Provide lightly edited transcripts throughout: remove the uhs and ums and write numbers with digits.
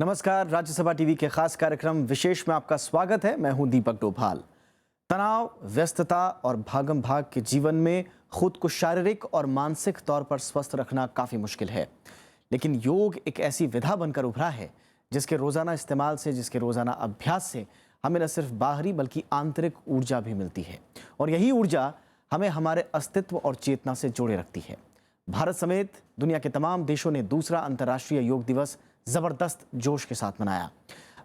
नमस्कार, राज्यसभा टीवी के खास कार्यक्रम विशेष में आपका स्वागत है। मैं हूं दीपक डोभाल। तनाव, व्यस्तता और भागम भाग के जीवन में खुद को शारीरिक और मानसिक तौर पर स्वस्थ रखना काफी मुश्किल है, लेकिन योग एक ऐसी विधा बनकर उभरा है जिसके रोजाना इस्तेमाल से, जिसके रोजाना अभ्यास से हमें न सिर्फ बाहरी बल्कि आंतरिक ऊर्जा भी मिलती है, और यही ऊर्जा हमें हमारे अस्तित्व और चेतना से जोड़े रखती है। भारत समेत दुनिया के तमाम देशों ने दूसरा अंतर्राष्ट्रीय योग दिवस जबरदस्त जोश के साथ मनाया।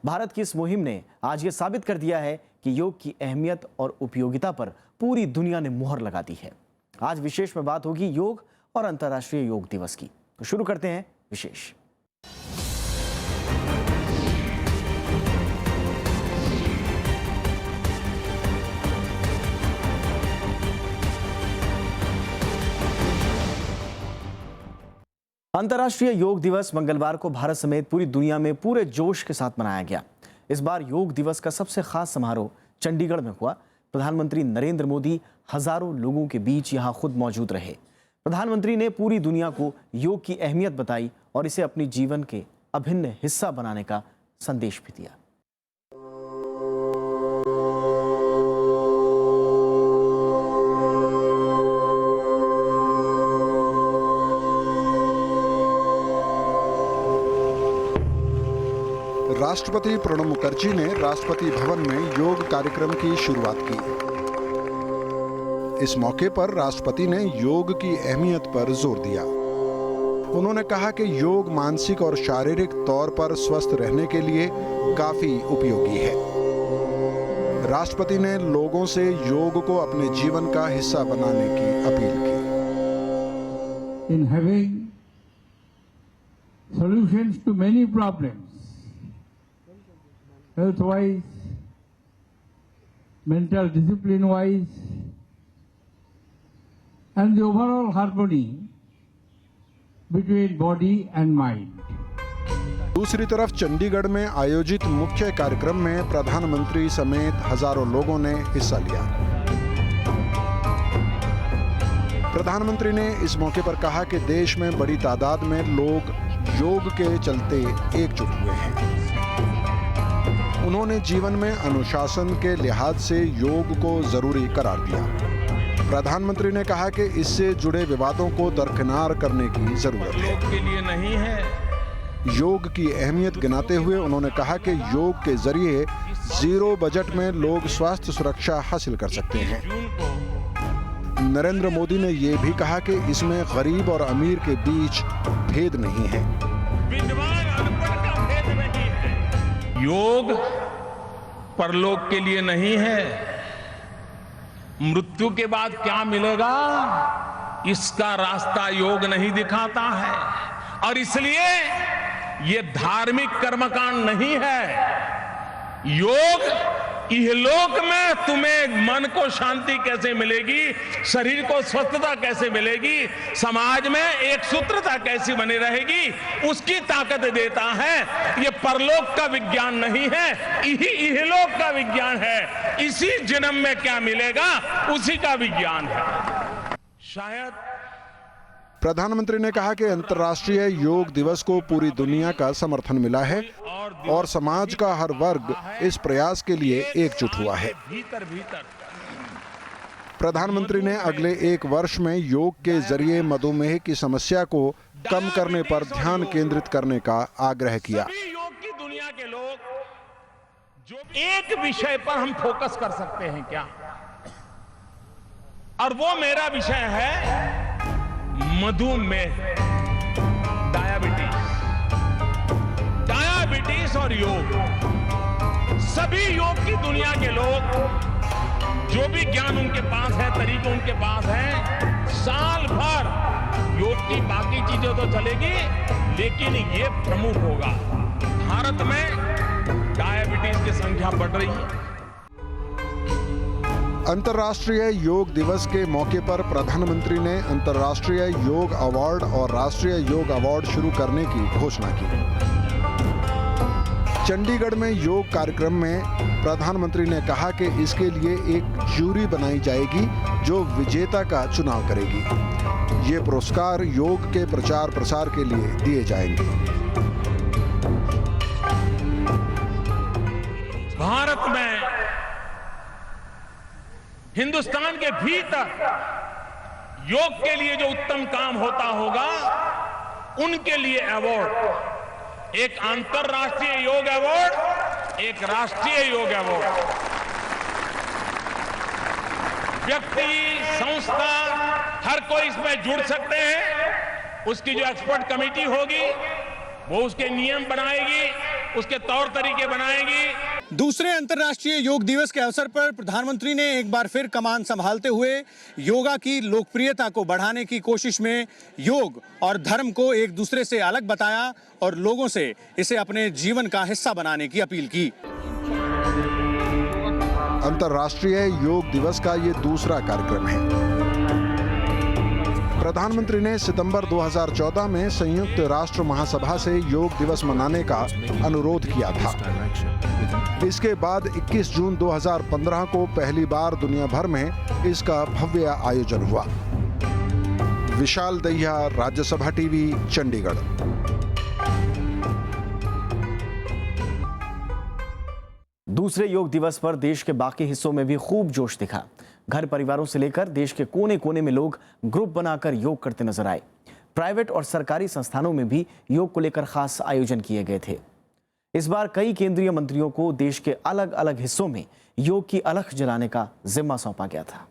भारत की इस मुहिम ने आज ये साबित कर दिया है कि योग की अहमियत और उपयोगिता पर पूरी दुनिया ने मुहर लगा दी है। आज विशेष में बात होगी योग और अंतर्राष्ट्रीय योग दिवस की। तो शुरू करते हैं विशेष। अंतर्राष्ट्रीय योग दिवस मंगलवार को भारत समेत पूरी दुनिया में पूरे जोश के साथ मनाया गया। इस बार योग दिवस का सबसे खास समारोह चंडीगढ़ में हुआ। प्रधानमंत्री नरेंद्र मोदी हजारों लोगों के बीच यहां खुद मौजूद रहे। प्रधानमंत्री ने पूरी दुनिया को योग की अहमियत बताई और इसे अपनी जीवन के अभिन्न हिस्सा बनाने का संदेश भी दिया। राष्ट्रपति प्रणब मुखर्जी ने राष्ट्रपति भवन में योग कार्यक्रम की शुरुआत की। इस मौके पर राष्ट्रपति ने योग की अहमियत पर जोर दिया। उन्होंने कहा कि योग मानसिक और शारीरिक तौर पर स्वस्थ रहने के लिए काफी उपयोगी है। राष्ट्रपति ने लोगों से योग को अपने जीवन का हिस्सा बनाने की अपील की। In having solutions to many problems, health-wise, mental discipline-wise, and the overall harmony between body and mind. दूसरी तरफ चंडीगढ़ में आयोजित मुख्य कार्यक्रम में प्रधानमंत्री समेत हजारों लोगों ने हिस्सा लिया। प्रधानमंत्री ने इस मौके पर कहा कि देश में बड़ी तादाद में लोग योग के चलते एकजुट हुए हैं। उन्होंने जीवन में अनुशासन के लिहाज से योग को जरूरी करार दिया। प्रधानमंत्री ने कहा कि इससे जुड़े विवादों को दरकिनार करने की जरूरत है। योग के लिए नहीं है। योग की अहमियत गिनाते हुए उन्होंने कहा कि योग के जरिए जीरो बजट में लोग स्वास्थ्य सुरक्षा हासिल कर सकते हैं। नरेंद्र मोदी ने यह भी कहा कि इसमें गरीब और अमीर के बीच भेद नहीं है। योग परलोक के लिए नहीं है। मृत्यु के बाद क्या मिलेगा, इसका रास्ता योग नहीं दिखाता है, और इसलिए ये धार्मिक कर्मकांड नहीं है। योग इहलोक में तुम्हें मन को शांति कैसे मिलेगी, शरीर को स्वस्थता कैसे मिलेगी, समाज में एक सूत्रता कैसी बनी रहेगी, उसकी ताकत देता है। ये परलोक का विज्ञान नहीं है, यही इहलोक का विज्ञान है। इसी जन्म में क्या मिलेगा, उसी का विज्ञान है। शायद प्रधानमंत्री ने कहा कि अंतर्राष्ट्रीय योग दिवस को पूरी दुनिया का समर्थन मिला है और समाज का हर वर्ग इस प्रयास के लिए एकजुट हुआ है। प्रधानमंत्री ने अगले एक वर्ष में योग के जरिए मधुमेह की समस्या को कम करने पर ध्यान केंद्रित करने का आग्रह किया। योग की दुनिया के लोग जो एक विषय पर हम फोकस कर सकते हैं क्या, और वो मेरा विषय है मधुमेह, डायबिटीज और योग। सभी योग की दुनिया के लोग, जो भी ज्ञान उनके पास है, तरीके उनके पास है, साल भर योग की बाकी चीजें तो चलेगी, लेकिन ये प्रमुख होगा। भारत में डायबिटीज की संख्या बढ़ रही है। अंतर्राष्ट्रीय योग दिवस के मौके पर प्रधानमंत्री ने अंतर्राष्ट्रीय योग अवार्ड और राष्ट्रीय योग अवार्ड शुरू करने की घोषणा की। चंडीगढ़ में योग कार्यक्रम में प्रधानमंत्री ने कहा कि इसके लिए एक जूरी बनाई जाएगी जो विजेता का चुनाव करेगी। ये पुरस्कार योग के प्रचार प्रसार के लिए दिए जाएंगे। हिंदुस्तान के भीतर योग के लिए जो उत्तम काम होता होगा उनके लिए अवार्ड, एक अंतर्राष्ट्रीय योग अवार्ड, एक राष्ट्रीय योग अवार्ड। व्यक्ति, संस्था, हर कोई इसमें जुड़ सकते हैं। उसकी जो एक्सपर्ट कमेटी होगी वो उसके नियम बनाएगी, उसके तौर तरीके बनाएगी। दूसरे अंतर्राष्ट्रीय योग दिवस के अवसर पर प्रधानमंत्री ने एक बार फिर कमान संभालते हुए योगा की लोकप्रियता को बढ़ाने की कोशिश में योग और धर्म को एक दूसरे से अलग बताया और लोगों से इसे अपने जीवन का हिस्सा बनाने की अपील की। अंतर्राष्ट्रीय योग दिवस का ये दूसरा कार्यक्रम है। प्रधानमंत्री ने सितंबर 2014 में संयुक्त राष्ट्र महासभा से योग दिवस मनाने का अनुरोध किया था। इसके बाद 21 जून 2015 को पहली बार दुनिया भर में इसका भव्य आयोजन हुआ। विशाल दहिया, राज्यसभा टीवी, चंडीगढ़। दूसरे योग दिवस पर देश के बाकी हिस्सों में भी खूब जोश दिखा। घर परिवारों से लेकर देश के कोने कोने में लोग ग्रुप बनाकर योग करते नजर आए। प्राइवेट और सरकारी संस्थानों में भी योग को लेकर खास आयोजन किए गए थे। इस बार कई केंद्रीय मंत्रियों को देश के अलग अलग हिस्सों में योग की अलख जलाने का जिम्मा सौंपा गया था।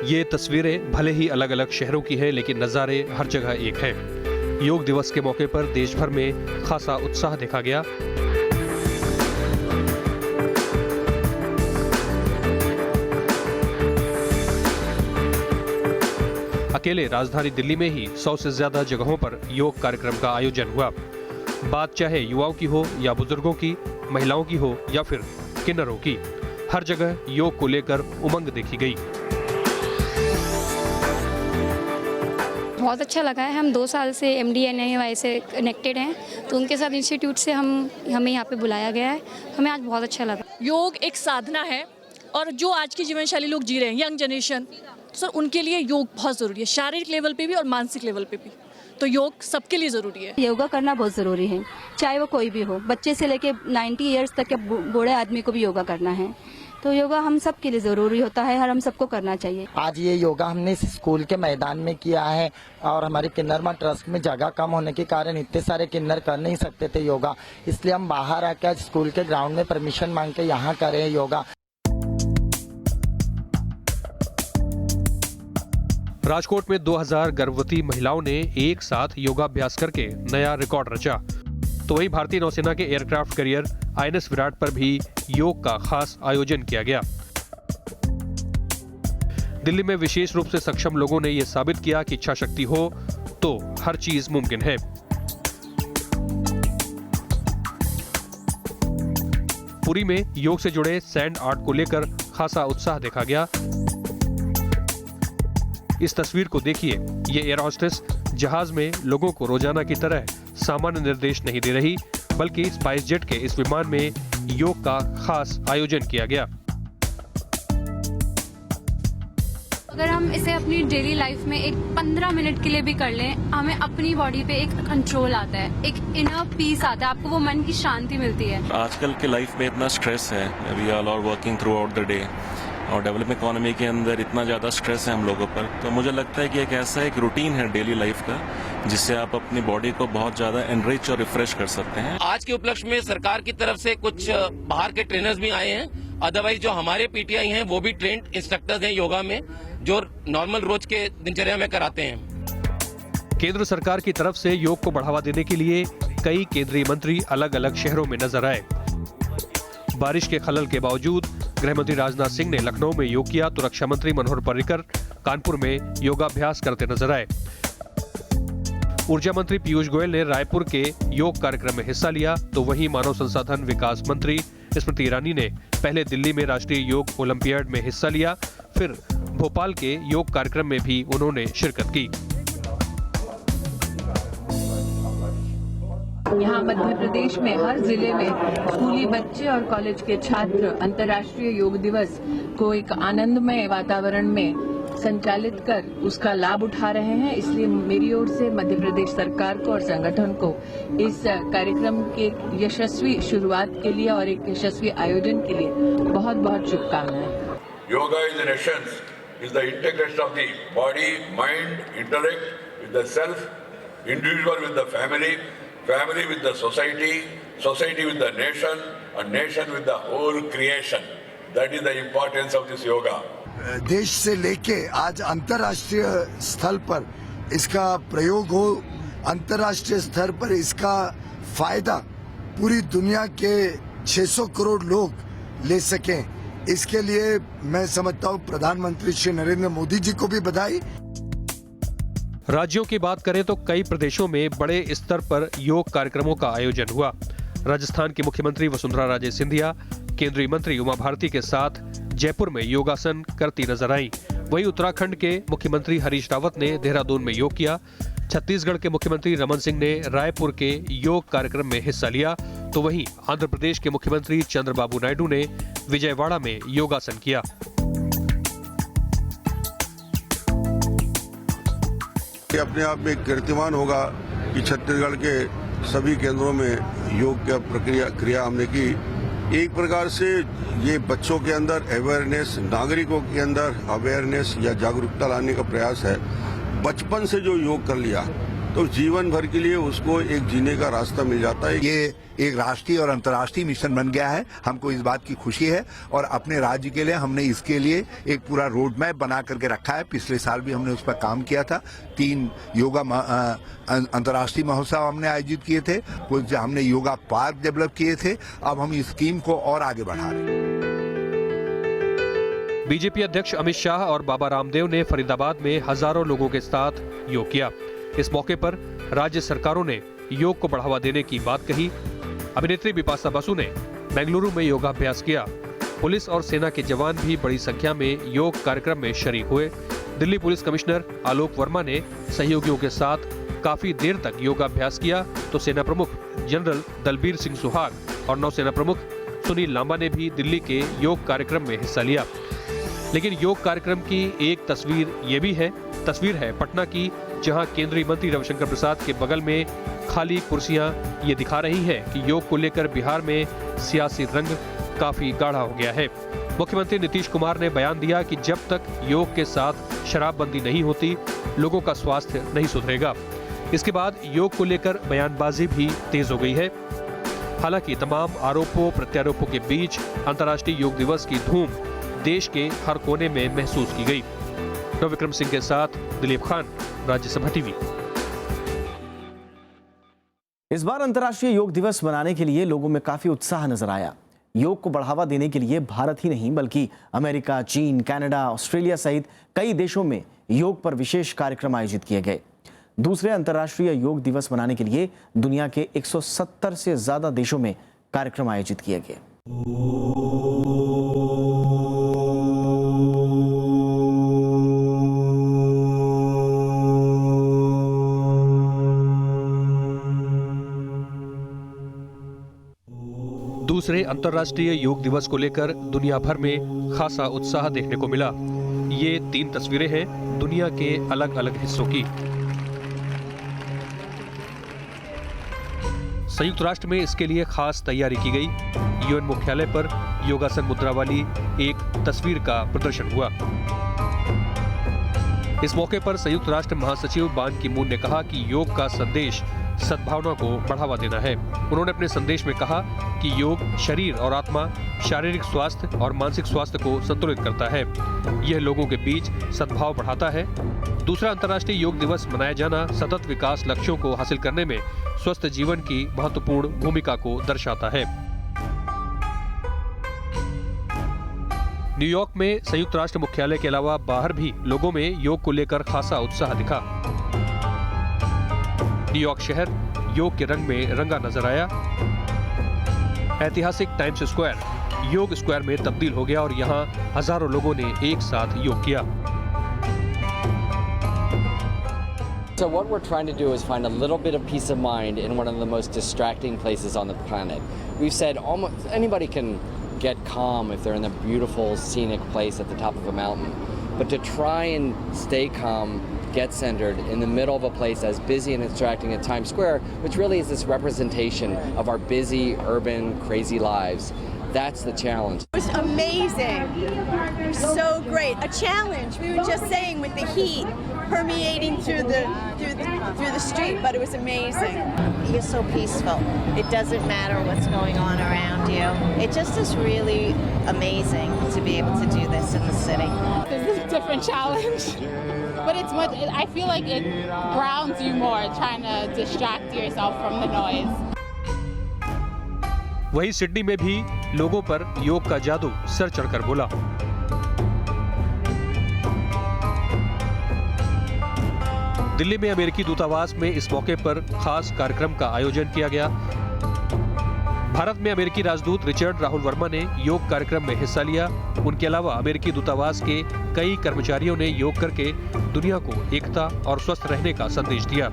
ये तस्वीरें भले ही अलग अलग शहरों की हैं, लेकिन नज़ारे हर जगह एक हैं। योग दिवस के मौके पर देश भर में खासा उत्साह देखा गया। अकेले राजधानी दिल्ली में ही 100 से ज्यादा जगहों पर योग कार्यक्रम का आयोजन हुआ। बात चाहे युवाओं की हो या बुजुर्गों की, महिलाओं की हो या फिर किन्नरों की, हर जगह योग को लेकर उमंग देखी गई। बहुत अच्छा लगा है। हम 2 साल से MDNAY से कनेक्टेड हैं, तो उनके साथ इंस्टीट्यूट से हमें यहाँ पे बुलाया गया है। हमें आज बहुत अच्छा लगा। योग एक साधना है और जो आज की जीवन शैली लोग जी रहे हैं, यंग जनरेशन, सर उनके लिए योग बहुत ज़रूरी है, शारीरिक लेवल पे भी और मानसिक लेवल पे भी। तो योग सबके लिए ज़रूरी है। योगा करना बहुत ज़रूरी है, चाहे वो कोई भी हो, बच्चे से लेके 90 इयर्स तक के बूढ़े आदमी को भी योगा करना है। तो योगा हम सब के लिए ज़रूरी होता है और हम सबको करना चाहिए। आज ये योगा हमने स्कूल के मैदान में किया है और हमारे किन्नरमा ट्रस्ट में जगह कम होने के कारण इतने सारे किन्नर कर नहीं सकते थे योगा, इसलिए हम बाहर आकर आज स्कूल के ग्राउंड में परमिशन मांग के यहाँ करें योगा। राजकोट में 2000 गर्भवती महिलाओं ने एक साथ योगाभ्यास करके नया रिकॉर्ड रचा। तो वहीं भारतीय नौसेना के एयरक्राफ्ट कैरियर INS विराट पर भी योग का खास आयोजन किया गया। दिल्ली में विशेष रूप से सक्षम लोगों ने यह साबित किया कि इच्छा शक्ति हो तो हर चीज मुमकिन है। पुरी में योग से जुड़े सैंड आर्ट को लेकर खासा उत्साह देखा गया। इस तस्वीर को देखिए, ये एयर होस्टेस जहाज में लोगों को रोजाना की तरह सामान्य निर्देश नहीं दे रही, बल्कि स्पाइस जेट के इस विमान में योग का खास आयोजन किया गया। अगर हम इसे अपनी डेली लाइफ में एक 15 मिनट के लिए भी कर लें, हमें अपनी बॉडी पे एक कंट्रोल आता है, एक इनर पीस आता है, आपको वो मन की शांति मिलती है। आजकल के लाइफ में इतना स्ट्रेस है, we are all working throughout the day और डेवलपिंग इकोनॉमी के अंदर इतना ज़्यादा स्ट्रेस है हम लोगों पर, तो मुझे लगता है कि एक ऐसा एक रूटीन है डेली लाइफ का जिससे आप अपनी बॉडी को बहुत ज़्यादा एनरिच और रिफ्रेश कर सकते हैं। आज के उपलक्ष्य में सरकार की तरफ से कुछ बाहर के ट्रेनर्स भी आए हैं, अदरवाइज जो हमारे PTI हैं वो भी ट्रेंड इंस्ट्रक्टर्स हैं योगा में, जो नॉर्मल रोज के दिनचर्या में कराते हैं। केंद्र सरकार की तरफ से योग को बढ़ावा देने के लिए कई केंद्रीय मंत्री अलग अलग शहरों में नजर आए। बारिश के खलल के बावजूद गृह मंत्री राजनाथ सिंह ने लखनऊ में योग किया, तो रक्षा मंत्री मनोहर पर्रिकर कानपुर में योगाभ्यास करते नजर आए। ऊर्जा मंत्री पीयूष गोयल ने रायपुर के योग कार्यक्रम में हिस्सा लिया, तो वहीं मानव संसाधन विकास मंत्री स्मृति ईरानी ने पहले दिल्ली में राष्ट्रीय योग ओलंपियाड में हिस्सा लिया, फिर भोपाल के योग कार्यक्रम में भी उन्होंने शिरकत की। यहाँ मध्य प्रदेश में हर जिले में स्कूली बच्चे और कॉलेज के छात्र अंतर्राष्ट्रीय योग दिवस को एक आनंदमय वातावरण में संचालित कर उसका लाभ उठा रहे हैं। इसलिए मेरी ओर से मध्य प्रदेश सरकार को और संगठन को इस कार्यक्रम के यशस्वी शुरुआत के लिए और एक यशस्वी आयोजन के लिए बहुत बहुत शुभकामनाएं। Yoga is in essence is the integration of the body, mind, intellect with the self, individual with the family, family with the society, society with the nation, and nation with the whole creation. That is the importance of this yoga. देश से लेके आज अंतर्राष्ट्रीय स्तर पर इसका प्रयोग हो, अंतर्राष्ट्रीय स्तर पर इसका फायदा पूरी दुनिया के 600 करोड़ लोग ले सकें, इसके लिए मैं समझता हूँ प्रधानमंत्री श्री नरेंद्र मोदी जी को भी बधाई। राज्यों की बात करें तो कई प्रदेशों में बड़े स्तर पर योग कार्यक्रमों का आयोजन हुआ। राजस्थान की मुख्यमंत्री वसुंधरा राजे सिंधिया केंद्रीय मंत्री उमा भारती के साथ जयपुर में योगासन करती नजर आई। वहीं उत्तराखंड के मुख्यमंत्री हरीश रावत ने देहरादून में योग किया। छत्तीसगढ़ के मुख्यमंत्री रमन सिंह ने रायपुर के योग कार्यक्रम में हिस्सा लिया, तो वहीं आंध्र प्रदेश के मुख्यमंत्री चंद्रबाबू नायडू ने विजयवाड़ा में योगासन किया। ये अपने आप में कीर्तिमान होगा कि छत्तीसगढ़ के सभी केंद्रों में योग का क्रिया हमने की। एक प्रकार से ये बच्चों के अंदर अवेयरनेस, नागरिकों के अंदर अवेयरनेस या जागरूकता लाने का प्रयास है। बचपन से जो योग कर लिया तो जीवन भर के लिए उसको एक जीने का रास्ता मिल जाता है। ये एक राष्ट्रीय और अंतर्राष्ट्रीय मिशन बन गया है, हमको इस बात की खुशी है और अपने राज्य के लिए हमने इसके लिए एक पूरा रोड मैप बना करके रखा है। पिछले साल भी हमने उस पर काम किया था। 3 योगा अंतर्राष्ट्रीय महोत्सव हमने आयोजित किए थे, कुछ हमने योगा पार्क डेवलप किए थे। अब हम इस स्कीम को और आगे बढ़ा रहे हैं। बीजेपी अध्यक्ष अमित शाह और बाबा रामदेव ने फरीदाबाद में हजारों लोगों के साथ योग किया। इस मौके पर राज्य सरकारों ने योग को बढ़ावा देने की बात कही। अभिनेत्री बिपाशा बसु ने बेंगलुरु में योगाभ्यास किया। पुलिस और सेना के जवान भी बड़ी संख्या में योग कार्यक्रम में शरीक हुए। दिल्ली पुलिस कमिश्नर आलोक वर्मा ने सहयोगियों के साथ काफी देर तक योगाभ्यास किया, तो सेना प्रमुख जनरल दलबीर सिंह सुहाग और नौसेना प्रमुख सुनील लांबा ने भी दिल्ली के योग कार्यक्रम में हिस्सा लिया। लेकिन योग कार्यक्रम की एक तस्वीर है पटना की, जहां केंद्रीय मंत्री रविशंकर प्रसाद के बगल में खाली कुर्सियां ये दिखा रही हैं कि योग को लेकर बिहार में सियासी रंग काफी गाढ़ा हो गया है। मुख्यमंत्री नीतीश कुमार ने बयान दिया कि जब तक योग के साथ शराबबंदी नहीं होती, लोगों का स्वास्थ्य नहीं सुधरेगा। इसके बाद योग को लेकर बयानबाजी भी तेज हो गई है। हालांकि तमाम आरोपों प्रत्यारोपों के बीच अंतर्राष्ट्रीय योग दिवस की धूम देश के हर कोने में महसूस की गई। विक्रम सिंह के साथ दिलीप खान, राज्यसभा टीवी। इस बार अंतर्राष्ट्रीय योग दिवस मनाने के लिए लोगों में काफी उत्साह नजर आया। योग को बढ़ावा देने के लिए भारत ही नहीं बल्कि अमेरिका, चीन, कनाडा, ऑस्ट्रेलिया सहित कई देशों में योग पर विशेष कार्यक्रम आयोजित किए गए। दूसरे अंतर्राष्ट्रीय योग दिवस मनाने के लिए दुनिया के 170 से ज्यादा देशों में कार्यक्रम आयोजित किए गए। दूसरे अंतर्राष्ट्रीय योग दिवस को लेकर दुनिया भर में खासा उत्साह देखने को मिला। ये 3 तस्वीरें हैं दुनिया के अलग अलग हिस्सों की। संयुक्त राष्ट्र में इसके लिए खास तैयारी की गई। यूएन मुख्यालय पर योगासन मुद्रा वाली एक तस्वीर का प्रदर्शन हुआ। इस मौके पर संयुक्त राष्ट्र महासचिव बान की मून ने कहा कि योग का संदेश सद्भावना को बढ़ावा देना है। उन्होंने अपने संदेश में कहा कि योग शरीर और आत्मा, शारीरिक स्वास्थ्य और मानसिक स्वास्थ्य को संतुलित करता है। यह लोगों के बीच सद्भाव बढ़ाता है। दूसरा अंतर्राष्ट्रीय योग दिवस मनाया जाना सतत विकास लक्ष्यों को हासिल करने में स्वस्थ जीवन की महत्वपूर्ण भूमिका को दर्शाता है। न्यूयॉर्क में संयुक्त राष्ट्र मुख्यालय के अलावा बाहर भी लोगों में योग को लेकर खासा उत्साह दिखा। न्यूयॉर्क शहर योग के रंग में रंगा नजर आया। ऐतिहासिक टाइम्स स्क्वायर योग स्क्वायर में तब्दील हो गया और यहाँ हजारों लोगों ने एक साथ योग किया। So what we're trying to do is find a little bit of peace of mind in one of the most distracting places on the planet. We've said almost anybody can get calm if they're in a beautiful scenic place at the top of a mountain. but to try and stay calm, get centered in the middle of a place as busy and distracting as Times Square, which really is this representation of our busy, urban, crazy lives. That's the challenge. It was amazing. So great. A challenge. We were just saying with the heat permeating through the street, but it was amazing. You're so peaceful. It doesn't matter what's going on around you. It just is really amazing to be able to do this in the city. This is a different challenge, but it's much. I feel like it grounds you more, trying to distract yourself from the noise. वहीं Sydney में भी लोगों पर योग का जादू sir चढ़कर बोला। दिल्ली में अमेरिकी दूतावास में इस मौके पर खास कार्यक्रम का आयोजन किया गया। भारत में अमेरिकी राजदूत रिचर्ड राहुल वर्मा ने योग कार्यक्रम में हिस्सा लिया। उनके अलावा अमेरिकी दूतावास के कई कर्मचारियों ने योग करके दुनिया को एकता और स्वस्थ रहने का संदेश दिया।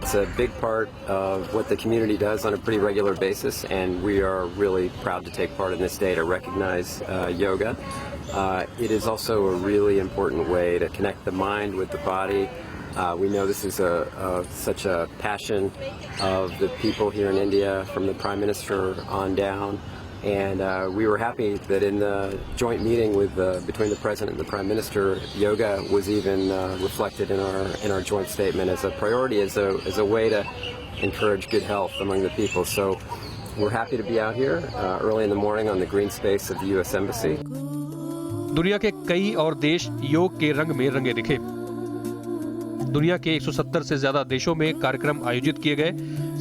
It's a big part of what the community does on a pretty regular basis, and we are really proud to take part in this day to recognize yoga. It is also a really important way to connect the mind with the body. We know this is such a passion of the people here in India, from the Prime Minister on down. And we were happy that in the joint meeting between the President and the Prime Minister, yoga was even reflected in our joint statement as a priority, as a way to encourage good health among the people. So we're happy to be out here early in the morning on the green space of the U.S. Embassy. दुनिया के कई और देश योग के रंग में रंगे दिखे। दुनिया के 170 से ज्यादा देशों में कार्यक्रम आयोजित किए गए।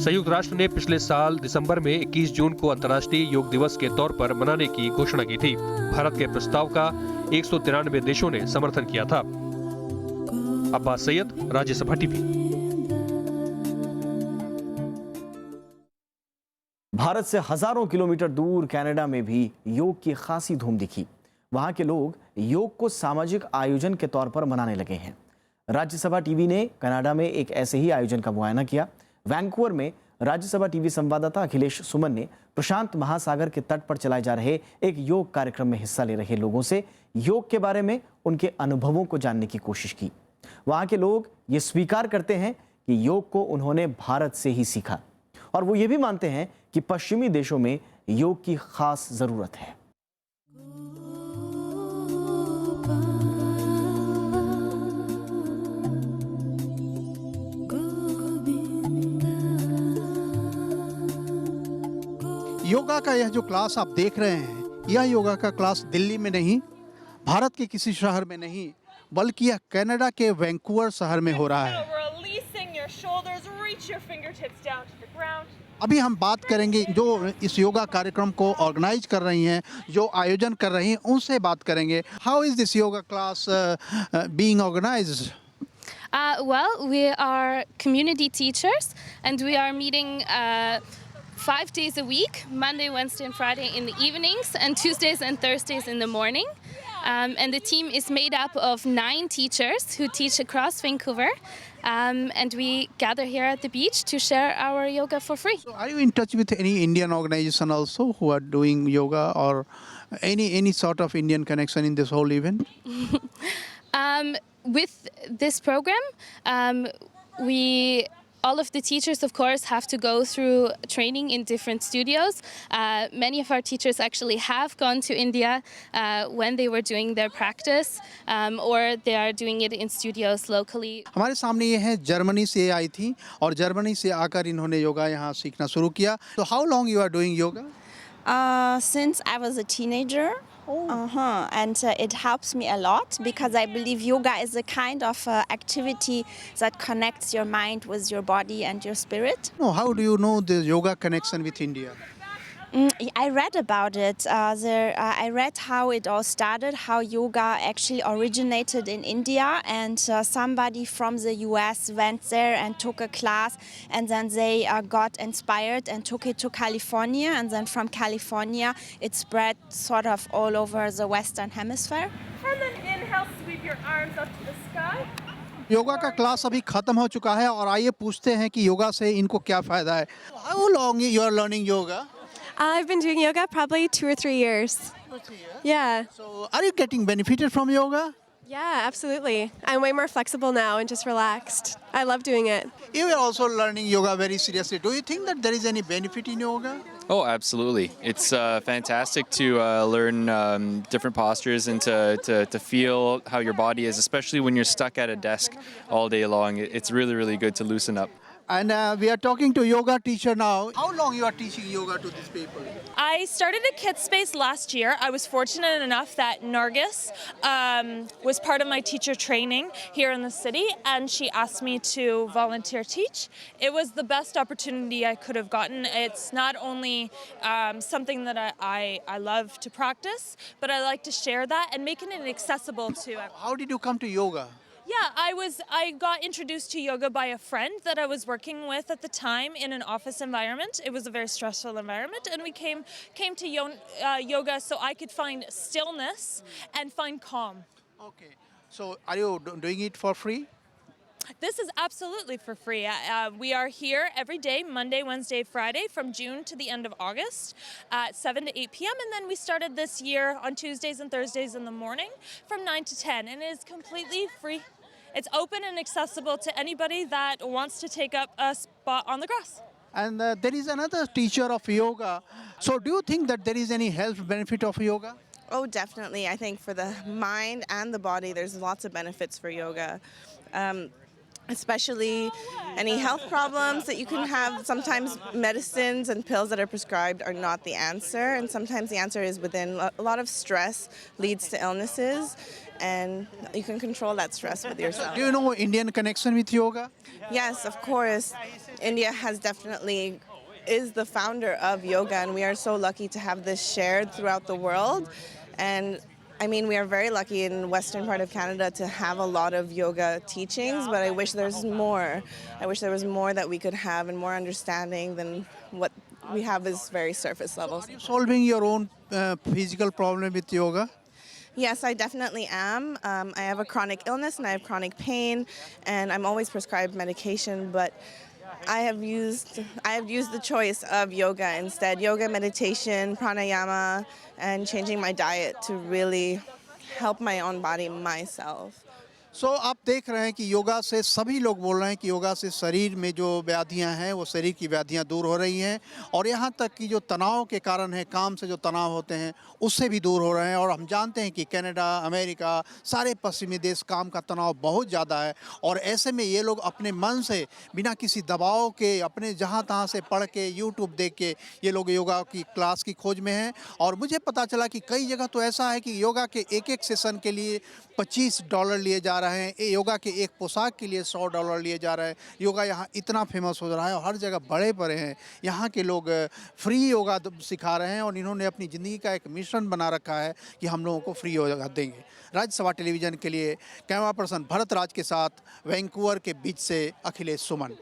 संयुक्त राष्ट्र ने पिछले साल दिसंबर में 21 जून को अंतर्राष्ट्रीय योग दिवस के तौर पर मनाने की घोषणा की थी। भारत के प्रस्ताव का 193 देशों ने समर्थन किया था। अब्बास सैयद, राज्यसभा टीवी। भारत से हजारों किलोमीटर दूर कनाडा में भी योग की खासी धूम दिखी। वहां के लोग योग को सामाजिक आयोजन के तौर पर मनाने लगे हैं। राज्यसभा टीवी ने कनाडा में एक ऐसे ही आयोजन का मुआयना किया। वैंकूवर में राज्यसभा टीवी संवाददाता अखिलेश सुमन ने प्रशांत महासागर के तट पर चलाए जा रहे एक योग कार्यक्रम में हिस्सा ले रहे लोगों से योग के बारे में उनके अनुभवों को जानने की कोशिश की। वहां के लोग ये स्वीकार करते हैं कि योग को उन्होंने भारत से ही सीखा, और वो ये भी मानते हैं कि पश्चिमी देशों में योग की खास जरूरत है। योगा का यह जो क्लास आप देख रहे हैं, यह योगा का क्लास दिल्ली में नहीं, भारत के किसी शहर में नहीं, बल्कि यह कनाडा के वैंकूवर शहर में हो रहा है। अभी हम बात करेंगे जो इस योगा कार्यक्रम को ऑर्गेनाइज कर रही हैं, जो आयोजन कर रही हैं, उनसे बात करेंगे। How is this yoga class being organised? Well, we are community teachers and we are meeting 5 days a week, Monday, Wednesday and Friday in the evenings and Tuesdays and Thursdays in the morning. And the team is made up of 9 teachers who teach across Vancouver. And we gather here at the beach to share our yoga for free. So are you in touch with any Indian organization also who are doing yoga, or any sort of Indian connection in this whole event? With this program, all of the teachers, of course, have to go through training in different studios. Many of our teachers actually have gone to India when they were doing their practice, or they are doing it in studios locally. हमारे सामने ये है, Germany से आई थी और Germany से आकर इन्होंने योगा यहाँ सीखना शुरू किया। So how long you are doing yoga? Since I was a teenager. And it helps me a lot because I believe yoga is a kind of activity that connects your mind with your body and your spirit. No, how do you know the yoga connection with India? I read about it. I read how it all started, how yoga actually originated in India, and somebody from the US went there and took a class, and then they got inspired and took it to California, and then from California it spread sort of all over the Western Hemisphere. And then inhale, sweep your arms up to the sky. Yoga का class अभी खत्म हो चुका है और आइए पूछते हैं कि योगा से इनको क्या फायदा है। How long you are learning yoga? I've been doing yoga probably 2 or 3 years. much here. Yeah. So, are you getting benefited from yoga? Yeah, absolutely. I'm way more flexible now and just relaxed. I love doing it. You are also learning yoga very seriously. Do you think that there is any benefit in yoga? Oh, absolutely. It's fantastic to learn different postures and to feel how your body is, especially when you're stuck at a desk all day long. It's really, really good to loosen up. And we are talking to yoga teacher now. How long you are teaching yoga to these people? I started at Kit Space last year. I was fortunate enough that Nargis was part of my teacher training here in the city, and she asked me to volunteer teach. It was the best opportunity I could have gotten. It's not only something that I love to practice, but I like to share that and making it accessible to everyone. How did you come to yoga? Yeah, I got introduced to yoga by a friend that I was working with at the time in an office environment. It was a very stressful environment, and we came to yoga so I could find stillness and find calm. Okay. So are you doing it for free? This is absolutely for free. We are here every day, Monday, Wednesday, Friday, from June to the end of August at 7 to 8 p.m. And then we started this year on Tuesdays and Thursdays in the morning from 9 to 10. And it is completely free. It's open and accessible to anybody that wants to take up a spot on the grass. And there is another teacher of yoga. So do you think that there is any health benefit of yoga? Oh, definitely. I think for the mind and the body, there's lots of benefits for yoga. Especially any health problems that you can have. Sometimes medicines and pills that are prescribed are not the answer, and sometimes the answer is within. A lot of stress leads to illnesses, and you can control that stress with yourself. Do you know Indian connection with yoga? Yes, of course. India is the founder of yoga, and we are so lucky to have this shared throughout the world. And I mean, we are very lucky in western part of Canada to have a lot of yoga teachings, but I wish there's more. I wish there was more that we could have and more understanding than what we have is very surface level. Are you solving your own physical problem with yoga? Yes, I definitely am. I have a chronic illness and I have chronic pain, and I'm always prescribed medication, but I have used the choice of yoga instead. Yoga, meditation, pranayama, and changing my diet to really help my own body myself. सो आप देख रहे हैं कि योगा से सभी लोग बोल रहे हैं कि योगा से शरीर में जो व्याधियां हैं वो शरीर की व्याधियां दूर हो रही हैं और यहाँ तक कि जो तनाव के कारण है, काम से जो तनाव होते हैं उससे भी दूर हो रहे हैं। और हम जानते हैं कि कनाडा, अमेरिका, सारे पश्चिमी देश काम का तनाव बहुत ज़्यादा है और ऐसे में ये लोग अपने मन से बिना किसी दबाव के अपने जहाँ तहाँ से पढ़ के यूट्यूब देख के ये लोग योगा की क्लास की खोज में हैं। और मुझे पता चला कि कई जगह तो ऐसा है कि योगा के एक सेशन के लिए $25 लिए जा रहे हैं, योगा के एक पोशाक के लिए $100 लिए जा रहे हैं। योगा यहाँ इतना फेमस हो रहा है और हर जगह बड़े बड़े हैं। यहाँ के लोग फ्री योगा सिखा रहे हैं और इन्होंने अपनी ज़िंदगी का एक मिशन बना रखा है कि हम लोगों को फ्री योगा देंगे। राज्यसभा टेलीविज़न के लिए कैमरा पर्सन भरत राज के साथ वैंकूवर के बीच से अखिलेश सुमन।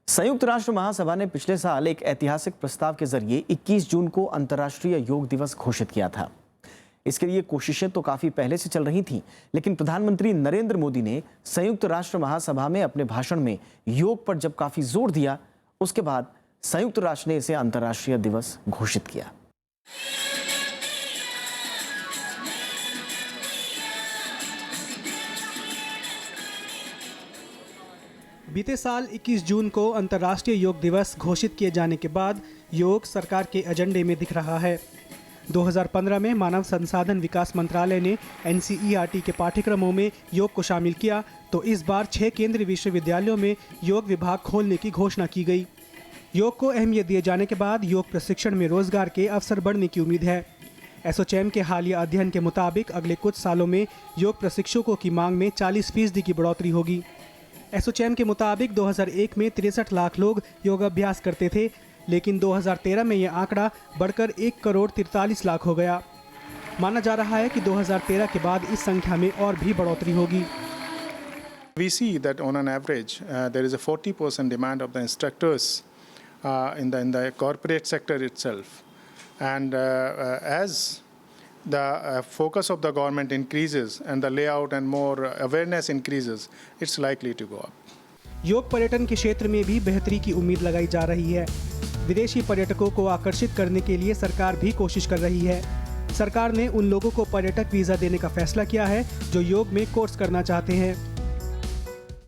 संयुक्त राष्ट्र महासभा ने पिछले साल एक ऐतिहासिक प्रस्ताव के जरिए 21 जून को अंतर्राष्ट्रीय योग दिवस घोषित किया था। इसके लिए कोशिशें तो काफी पहले से चल रही थीं, लेकिन प्रधानमंत्री नरेंद्र मोदी ने संयुक्त राष्ट्र महासभा में अपने भाषण में योग पर जब काफी जोर दिया, उसके बाद संयुक्त राष्ट्र ने इसे अंतर्राष्ट्रीय दिवस घोषित किया। बीते साल 21 जून को अंतर्राष्ट्रीय योग दिवस घोषित किए जाने के बाद योग सरकार के एजेंडे में दिख रहा है। 2015 में मानव संसाधन विकास मंत्रालय ने NCERT के पाठ्यक्रमों में योग को शामिल किया, तो इस बार 6 केंद्रीय विश्वविद्यालयों में योग विभाग खोलने की घोषणा की गई। योग को अहमियत दिए जाने के बाद योग प्रशिक्षण में रोजगार के अवसर बढ़ने की उम्मीद है। एसोचैम के हालिया अध्ययन के मुताबिक अगले कुछ सालों में योग प्रशिक्षकों की मांग में 40% की बढ़ोतरी होगी। एसोचैम के मुताबिक 2001 में 63 लाख लोग योगाभ्यास करते थे, लेकिन 2013 में यह आंकड़ा बढ़कर 1,43,00,000 हो गया। माना जा रहा है कि 2013 के बाद इस संख्या में और भी बढ़ोतरी होगी। We see that on an average there is a 40% demand of the instructors in the corporate sector itself, and as the focus of the government increases and the layout and more awareness increases, it's likely to go up. योग पर्यटन के क्षेत्र में भी बेहतरी की उम्मीद लगाई जा रही है। विदेशी पर्यटकों को आकर्षित करने के लिए सरकार भी कोशिश कर रही है। सरकार ने उन लोगों को पर्यटक वीज़ा देने का फैसला किया है जो योग में कोर्स करना चाहते हैं।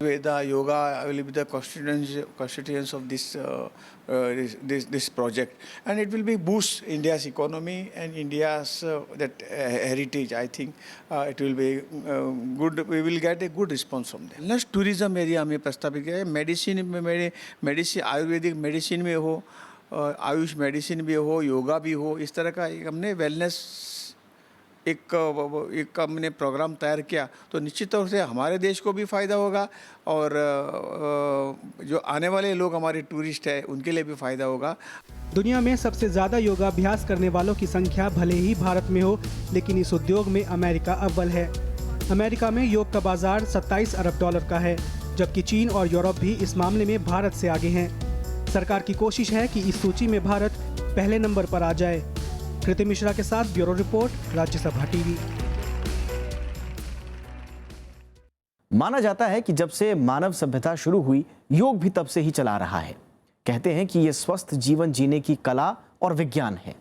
The yoga will be the constituents of this project, and it will be boost India's economy and India's that heritage. I think it will be good. We will get a good response from them. Wellness tourism area हमें प्रस्तावित किया है। Medicine में medicine Ayurvedic medicine में हो, Ayush medicine भी हो, योगा भी हो, इस तरह का हमने वेलनेस एक हमने प्रोग्राम तैयार किया तो निश्चित तौर से हमारे देश को भी फ़ायदा होगा और जो आने वाले लोग हमारे टूरिस्ट हैं उनके लिए भी फ़ायदा होगा। दुनिया में सबसे ज़्यादा योगाभ्यास करने वालों की संख्या भले ही भारत में हो, लेकिन इस उद्योग में अमेरिका अव्वल है। अमेरिका में योग का बाजार 27 अरब डॉलर का है, जबकि चीन और यूरोप भी इस मामले में भारत से आगे हैं। सरकार की कोशिश है कि इस सूची में भारत पहले नंबर पर आ जाए। कृति मिश्रा के साथ ब्यूरो रिपोर्ट, राज्यसभा टीवी। माना जाता है कि जब से मानव सभ्यता शुरू हुई, योग भी तब से ही चला रहा है। कहते हैं कि ये स्वस्थ जीवन जीने की कला और विज्ञान है।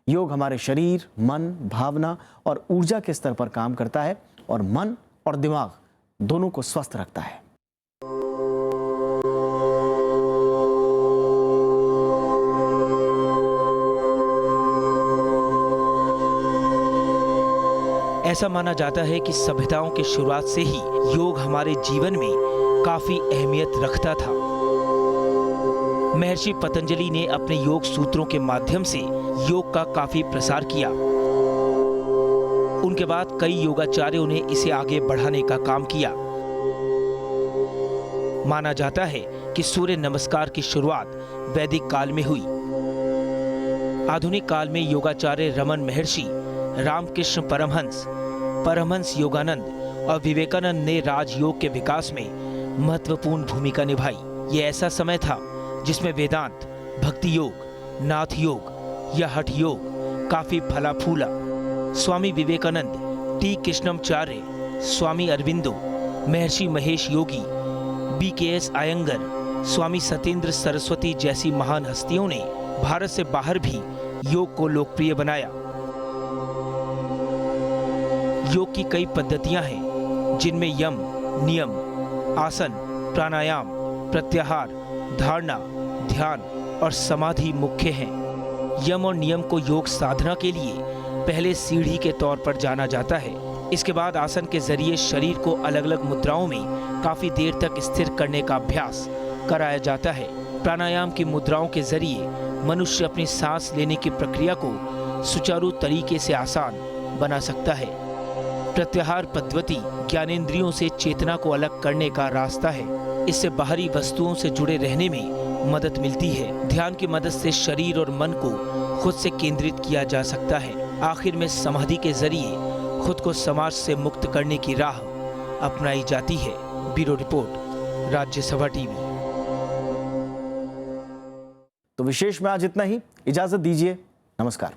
योग हमारे शरीर, मन, भावना और ऊर्जा के स्तर पर काम करता है और मन और दिमाग दोनों को स्वस्थ रखता है। ऐसा माना जाता है कि सभ्यताओं की शुरुआत से ही योग हमारे जीवन में काफी अहमियत रखता था। महर्षि पतंजलि ने अपने योग सूत्रों के माध्यम से योग का काफी प्रसार किया। उनके बाद कई योगाचार्यों ने इसे आगे बढ़ाने का काम किया। माना जाता है कि सूर्य नमस्कार की शुरुआत वैदिक काल में हुई। आधुनिक काल में योगाचार्य रमन महर्षि, रामकृष्ण परमहंस योगानंद और विवेकानंद ने राजयोग के विकास में महत्वपूर्ण भूमिका निभाई। ये ऐसा समय था जिसमें वेदांत, भक्ति योग, नाथ योग या हठ योग काफी फला फूला। स्वामी विवेकानंद, टी कृष्णमाचार्य, स्वामी अरविंदो, महर्षि महेश योगी, BKS अयंगर, स्वामी सत्येंद्र सरस्वती जैसी महान हस्तियों ने भारत से बाहर भी योग को लोकप्रिय बनाया। योग की कई पद्धतियां हैं जिनमें यम, नियम, आसन, प्राणायाम, प्रत्याहार, धारणा, ध्यान और समाधि मुख्य हैं। यम और नियम को योग साधना के लिए पहले सीढ़ी के तौर पर जाना जाता है। इसके बाद आसन के जरिए शरीर को अलग अलग मुद्राओं में काफी देर तक स्थिर करने का अभ्यास कराया जाता है। प्राणायाम की मुद्राओं के जरिए मनुष्य अपनी सांस लेने की प्रक्रिया को सुचारू तरीके से आसान बना सकता है। प्रत्याहार पद्धति ज्ञानेंद्रियों से चेतना को अलग करने का रास्ता है। इससे बाहरी वस्तुओं से जुड़े रहने में मदद मिलती है। ध्यान की मदद से शरीर और मन को खुद से केंद्रित किया जा सकता है। आखिर में समाधि के जरिए खुद को समाज से मुक्त करने की राह अपनाई जाती है। Bureau report, Rajya Sabha TV. तो विशेष में आज इतना ही। इजाजत दीजिए। नमस्कार।